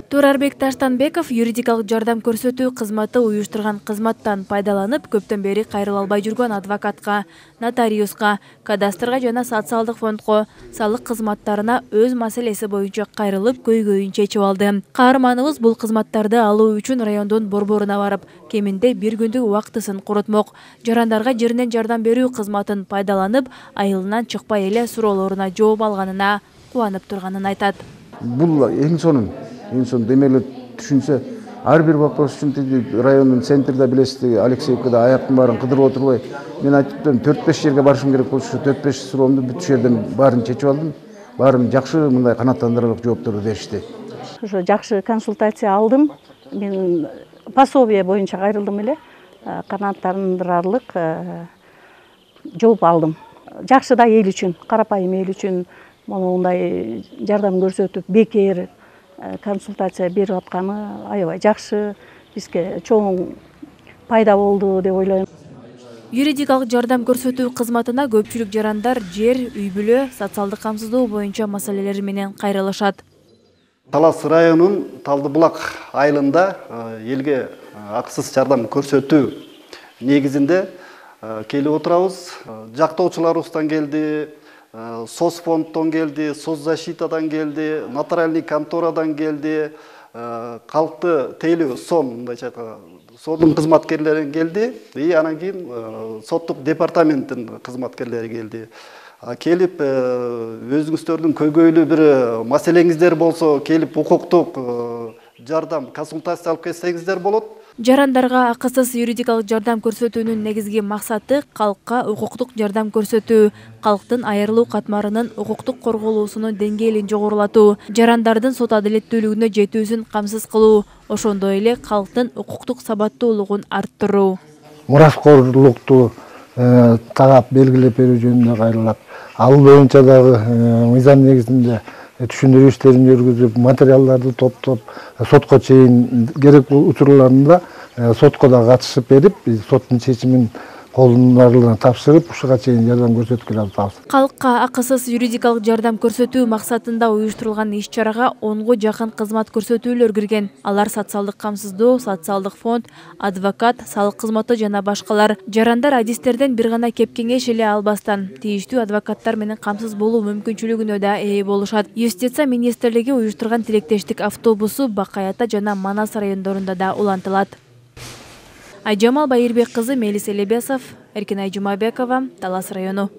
Турарбек Таштанбеков юридикалык жардам көрсөтүү кызматы уюштурган кызматтан пайдаланып, көптөн бери кайрыла албай жүргөн адвокатка, нотариуска, кадастрга жана социалдык фондко, салык кызматтарына өз маселеси боюнча кайрылып, көйгөйүн чечип алды. Каарманыбыз бул кызматтарды алуу үчүн райондун борборуна барып, кеминде бир күндүк убактысын курутмок. Жарандарга жеринен жардам берүү кызматын пайдаланып, айылынан чыкпай эле суроолоруна жооп алганына кубанып турганын айтат. Бул эң сонун демеле түшүнсө, ар бир вопрос үчүн райондун центрде билесиз, Алексеевкада аяктын баарын кыдырып отурбай, мен айттым 4-5 жерге барышым керек болчу, 4-5 суроомду бүт жерден баарын чечип алдым. Баарын жакшы мындай канааттандырарлык жоопторду беришти. Ошо жакшы консультация алдым. Мен пособие боюнча кайрылдым эле. Канааттандырарлык жооп алдым. Жакшы да эл үчүн, карапайым эл үчүн мындай жардам көрсөтүп, бекер консультация берип атканы аябай жакшы, бизге чоң пайда болду деп ойлойм. Юридикалык жардам көрсөтүү кызматына көпчүлүк жарандар жер, үй-бүлө, социалдык камсыздоо боюнча маселелер менен кайрылышат. Талас районунун Талдыбулак айылында элге акысыз жардам көрсөтүү негизинде келип отурабыз. Жактоочуларыбыздан келди, соцфонддон келди, соцзащитадан келди, нотариальный конторадан келди, калкты тейлөө мындайча содун кызматкерлери келди, анан кийин соттук департаменттин кызматкерлери келди. Келип өзүңүздөрдүн көйгөйлүү бир маселеңиздер болсо, келип укуктук жардам, консультация алып кетсеңиздер болот. Жарандарга акысыз юридикалык жардам көрсөтүүнүн негизги максаты калкка укуктук жардам көрсөтүү, калктын айырылуу катмарынын укуктук корголуусунун деңгээлин жогорулатуу, жарандардын сот адилеттүүлүгүнө жетүүсүн камсыз кылуу, ошондой эле калктын укуктук сабаттуулугун арттыруу. Мураскорлукту тагап белгилеп берүү жөнүндө кайрылат. Ал боюнча дагы мыйзам негизинде түшүндүрүү иштерин жүргүзүп, материалдарды топтоп, сотко чейин керек учурларында сотко да катышып берип, соттун чечимин колдонуларына тапшырып, ушуга чейин жардам көрсөтүп келатабыз. Калкка акысыз юридикалык жардам көрсөтүү максатында уюштурулган иш-чарага 10го жакын кызмат көрсөтүүлөр кирген. Алар социалдык камсыздоо, социалдык фонд, адвокат, салык кызматы жана башкалар. Жарандар адистерден бир гана кеп кеңеш эле албастан, тийиштүү адвокаттар менен камсыз болуу мүмкүнчүлүгүнө да ээ болушат. Юстиция министрлиги уюштурган тилектештик автобусу Бакай Ата жана Манас райондорунда да улантылат. Айжамал Байырбек кызы, Мелис Элебесов, Эркинай Жумабекова, Талас району.